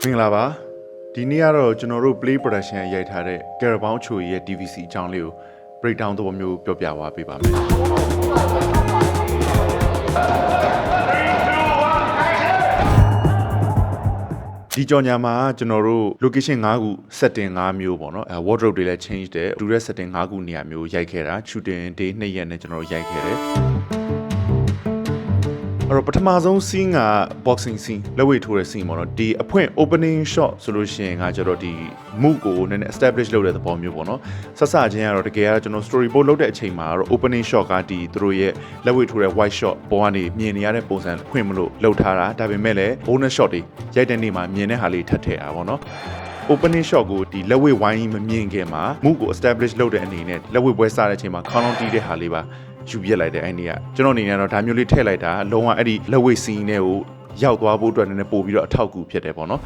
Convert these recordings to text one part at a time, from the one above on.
မင်္ဂလာပါဒီနေ့ကတော့ကျွန်တော်တို့ play production ရိုက်ထားတဲ့ Carabao ချိုရဲ့ DVC အကြောင်းလေးကို breakdown သဘောမျိုးပြောပြသွားပေးပါမယ်ဒီကြော်ညာမှာကျွန်တော်တို့ location 5ခု setting 5မျိုးပေါ့နော် wardrobe တွေလည်း change တယ်တူတဲ့ setting 5ခုနေရာမျိုးရိုက်ခဲ့တာ shooting day 2ရက်နဲ့ကျွန်တော်တို့ရိုက်ခဲ့တယ်အဲ့တော့ပထမဆုံး scene က boxing scene လက်ဝှေ့ထိုးတဲ့ scene ပေါ့နော်ဒီအဖွင့် opening shot ဆိုလို့ရှိရင်ကကျတော့ဒီ move ကိုနည်းနည်း establish လုပ်တဲ့သဘောမျိုးပေါ့နော်ဆက်စချင်းကတော့တကယ်ကတော့ကျွန်တော် storyboard လုပ်တဲ့အချိန်မှာတော့ opening shot ကဒီသူတို့ရဲ့လက်ဝှေ့ထိုးတဲ့ white shot ပေါ်ကနေမြင်နေရတဲ့ပုံစံဖွင့်မလို့လုပ်ထားတာဒါပေမဲ့လည်း bonus shot တွေရိုက်တဲ့နေ့မှာမြင်တဲ့ဟာလေးထပ်ထည့်တာပေါ့နော်opening shot ကိုဒီလက်ဝှေ့ဝိုင်းမမြင်ခင်မှာ move ကို establish လုပ်တဲ့အနေနဲ့လက်ဝှေ့ပွဲစားတဲ့အချိန်မှာ count on တီးတဲ့ဟာလေးပါယူပြလိုက်တဲ့အဲ့ဒီကကျွန်တော်အနေနဲ့တော့ဒါမျိုးလေးထည့်လိုက်တာလုံးဝအဲ့ဒီလက်ဝှေ့စီးနဲ့ကိုရောက်သွားဖို့အတွက်နည်းနည်းပို့ပြီးတော့အထောက်အကူဖြစ်တယ်ပေါ့နော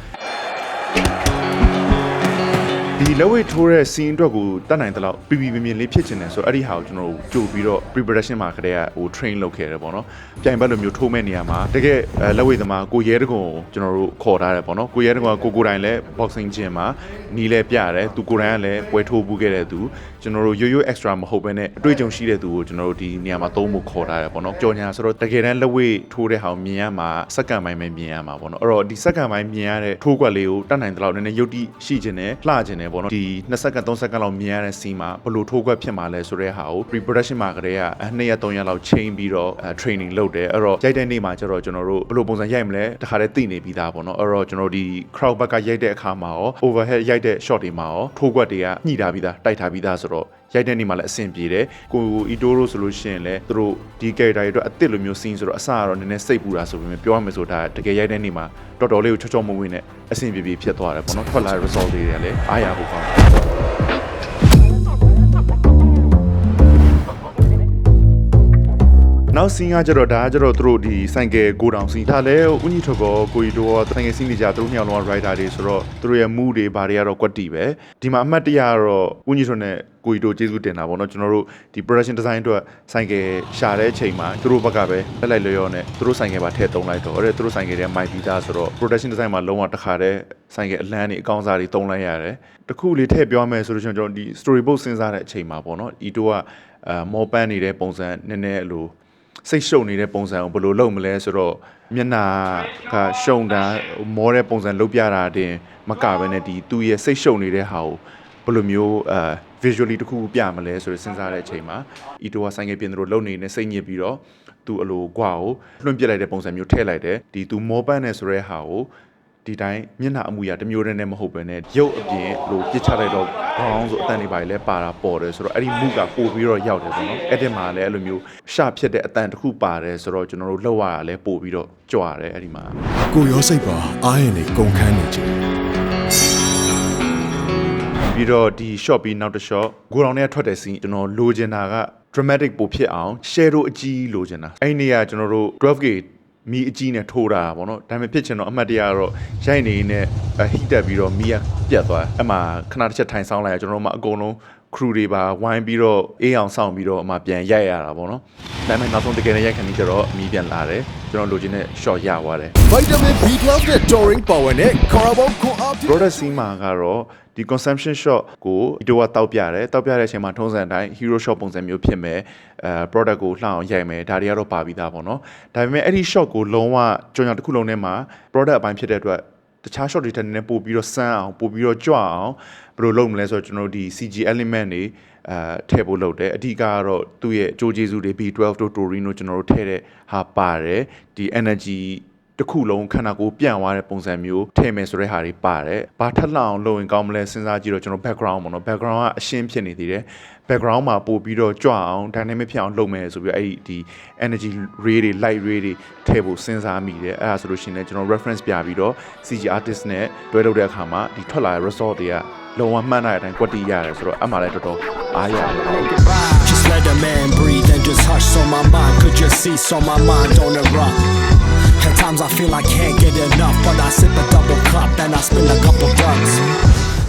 ်ဒီလက်ဝှေ့ထိုးတဲ့ scene အတွက်ကိုတတ်နိုင်တဲ့လောက်ပြပြပြင်းလေးဖြစ်ချင်တယ်ဆိုတော့အဲ့ဒီဟာကိုကျွန်တော်တို့ကြိုပြီးတော့ preparation မှာခတဲ့ဟို train လုပ်ခဲ့တယ်ပေါ့နော်ပြိုင်ဘက်လိုမျိုးထိုးမဲ့နေရာမှာတကယ်လက်ဝှေ့သမားကိုရဲတကုံကိုကျွန်တော်တို့ခေါ်ထားတယ်ပေါ့နော်ကိုရဲတကုံကကိုတိုင်လဲ boxing gym မှာနီးလဲပြတယ်သူကိုတိုင်ကလည်းပွဲထိုးပူးခဲ့တဲ့သူကျွန်တော်တို့ရိုး extra မဟုတ်ဘဲနဲ့အတွေ့အကြုံရှိတဲ့သူကိုကျွန်တော်တို့ဒီနေရာမှာသုံးဖို့ခေါ်ထားတယ်ပေါ့နော်ကြော်ညာဆိုတော့တကယ်တမ်းလက်ဝှေ့ထိုးတဲ့ဟာကိုမြင်ရမှာစက္ကန့်ပိုင်းပဲမြင်ရမှာပေါ့နော်အဲ့တော့ဒီစက္ကန့်ပိုင်းမြင်ရတဲ့ထိုးကွက်လေးကိုတတ်နိုင်တဲ့လောက်နည်းနည်းရုပ်တိရှိခြင်းနဲ့လှခြင်းနဲ့ပေါ့နော်ဒီ2စက္ကန့်3စက္ကန့်လောက်မြင်ရတဲ့ scene မှာဘယ်လိုထိုးကွက်ဖြစ်မှာလဲဆိုတဲ့ဟာကို pre-production မှာကတည်းက2ရက်3ရက်လောက်ချိန်ပြီးတော့ training လုပ်တယ်အဲ့တော့ရိုက်တဲ့နေ့မှာကျတော့ကျွန်တော်တို့ဘယ်လိုပုံစံရိုက်မလဲတခါတည်းသိနေပြီးသားပေါ့နော်အဲ့တော့ကျွန်တော်ဒီ crowd ဘက်ကရိုက်တဲ့အခါမှာရော overhead ရိုက်တဲ့ shot တွေမှာရောထိုးကွက်တွေကညှိထားပြီးသားတိုက်ထားပြီးသားဆိုတော့ရိုက်တဲ့နေ့မှာလည်းအဆင်ပြေတယ်ကိုအီတိုရိုဆိုလို့ရှိရင်လည်းသူတို့ဒီ character တွေအတွက်အစ်စ်လိုမျိုး scene ဆိုတော့အစကတော့နည်းနည်းစိတ်ပူတာဆိုပေမဲ့ပြောရမယ်ဆိုတာတကယ်ရိုက်တဲ့နေ့မှာတော်တော်လေးကိုချောချောမွေ့မွေ့နဲ့အဆင်ပြေပြေဖြစ်သွားတယ်ပေါ့နော်ထွက်လာတဲ့ result တွေကလည်းအားရဖို့ကောင်းတယ်နောက်စီးကကျတော့ဒါကကျတော့သူတို့ဒီဆိုင်ကယ်ကိုတောင်စီးဒါလည်းဦးညီထွတ်ကောကိုကြီးတို့ဆိုင်ကယ်စီးနေကြသူတို့နှစ်ယောက်လုံးက rider တွေဆိုတော့သူတို့ရဲ့ mood တွေဘာတွေကတော့ကွက်တီပဲဒီမှာအမှတ်တရကတော့ဦးညီထွတ်နဲ့ကိုကြီးတို့ကျေးဇူးတင်တာပေါ့နော်ကျွန်တော်တို့ဒီ production design အတွက်ဆိုင်ကယ်ရှာတဲ့အချိန်မှာသူတို့ဘက်ကပဲလက်လိုက်လျော်နဲ့သူတို့ဆိုင်ကယ်ပါထည့်သုံးလိုက်တော့အဲ့သူတို့ဆိုင်ကယ်တွေမိုက်ပြီးသားဆိုတော့ production design မှာလုံးဝတစ်ခါတည်းဆိုင်ကယ်အလန်းတွေအကောင်းစားတွေသုံးလိုက်ရတယ်တခုလေးထည့်ပြောမယ်ဆိုလို့ရှိရင်ကျွန်တော်ဒီ storyboard စဉ်းစားတဲ့အချိန်မှာပေါ့နော်ဤတို့ကမောပန်းနေတဲ့ပုံစံနည်းနည်းလို့စိတ်ရှုပ်နေတဲ့ပုံစံကိုဘယ်လိုလုပ်မလဲဆိုတော့မျက်နှာကရှုံတာမောတဲ့ပုံစံလုပ်ပြတာတင်မကဘဲနဲ့ဒီသူ့ရဲ့စိတ်ရှုပ်နေတဲ့ဟာကိုဘယ်လိုမျိုးvisually တခုပြမလဲဆိုတော့စဉ်းစားတဲ့အချိန်မှာဤတိုကဆိုင်ကပြင်တို့လုံနေနေစိတ်ညစ်ပြီးတော့သူအလိုကွာကိုလွှင့်ပစ်လိုက်တဲ့ပုံစံမျိုးထည့်လိုက်တယ်ဒီသူမောပန်းနေဆိုတဲ့ဟာကိုဒီတိုင်းမျက်နှာအမူအရာတစ်မျိုးတည်းနဲ့မဟုတ်ဘဲနဲ့ရုပ်အပြင်လို့ပြစ်ချလိုက်တော့ဘောင်းဆိုအတန်တွေပါလဲပါတာပေါ်တယ်ဆိုတော့အဲ့ဒီမူကပို့ပြီးတော့ရောက်တယ်ပေါ့နော်အဲ့ဒီမှာလည်းအဲ့လိုမျိုးရှဖြစ်တဲ့အတန်တစ်ခုပါတယ်ဆိုတော့ကျွန်တော်တို့လှုပ်ရတာလဲပို့ပြီးတော့ကြွားတယ်အဲ့ဒီမှာကိုရောစိတ်ပါအားရင်နေကုန်ခန်းနေကြတယ်ပြီးတော့ဒီ shot ပြီးနောက်တစ် shot ကိုတောင်နဲ့ထွက်တဲ့ scene ကျွန်တော်လိုချင်တာက dramatic ပိုဖြစ်အောင် shadow အကြီးလိုချင်တာအဲ့ဒီနေ့ကကျွန်တော်တို့ 12Kမီအကြီးနဲ့ထိုးတာပေါ့နော်ဒါပေမဲ့ဖြစ်ချင်တော့အမှတ်တရကတော့ရိုက်နေနဲ့ဟိတက်ပြီးတော့မီးကပြတ်သွားအမှခဏတစ်ချက်ထိုင်ဆောင်လိုက်ရကျွန်တော်တို့မှအကုန်လုံး crew တွေပါဝိုင်းပြီးတော့အေးအောင်ဆောင်ပြီးတော့အမှပြန်ရိုက်ရတာပေါ့နော်ဒါပေမဲ့နောက်ဆုံးတကယ်နဲ့ရိုက်ခဏကျတော့မီးပြန်လာတယ်ကျွန်တော်လိုချင်တဲ့ shot ရသွားတယ် Vitamin B12 နဲ့ Touring Power နဲ့ Carabao Co-op product scene မှာကတော့ဒီ consumption shot ကိုဒီတော့တောက်ပြတယ်တောက်ပြတဲ့အချိန်မှာထုံးစံတိုင်း hero shot ပုံစံမျိုးဖြစ်မယ်product ကိုလှအောင်ရိုက်မယ်ဒါတွေကတော့ပါပြီးသားပေါ့နော်ဒါပေမဲ့အဲ့ဒီ shot ကိုလုံးဝကြော်ညာတစ်ခုလုံးထဲမှာ product အပိုင်းဖြစ်တဲ့အတွက်တခြား shot တွေထက်နည်းနည်းပို့ပြီးတော့စမ်းအောင်ပို့ပြီးတော့ကြွအောင်ဘယ်လိုလုပ်မလဲဆိုတော့ကျွန်တော်တို့ဒီ CG element တွေထည့်ဖို့လုပ်တယ်အဓိကကတော့သူ့ရဲ့အကျိုးကျေးဇူးတွေ B12 တို့ Torino ကျွန်တော်တို့ထည့်တဲ့ဟာပါတယ်ဒီ energyတစ်ခုလုံးခန္ဓာကိုယ်ပြန့်သွားတဲ့ပုံစံမျိုးထည့်မယ်ဆိုတဲ့ဟာတွေပါတယ်ဘာထက်လှအောင်လုပ်ရင်ကောင်းမလဲစဉ်းစားကြည့်တော့ကျွန်တော် background ပေါ့နော် background ကအရှင်းဖြစ်နေသေးတယ် background မှာပို့ပြီးတော့ကြွအောင် dynamic ဖြစ်အောင်လုပ်မယ်ဆိုပြီးအဲ့ဒီ energy ray တွေ light ray တွေထည့်ဖို့စဉ်းစားမိတယ်အဲ့ဒါဆိုလို့ရှိရင်လည်းကျွန်တော် reference ပြပြီးတော့ CG artist နဲ့တွဲလုပ်တဲ့အခါမှာဒီထွက်လာတဲ့ result တွေကလုံးဝမှန်တဲ့အတိုင်းကွက်တီရတယ်ဆိုတော့အမှလည်းတော်တော်အားရတယ် Just let the man breathe and just hush so my mind could just see so my mind on the run At times I feel I can't get enough but I sip a double cup and I spend a couple bucks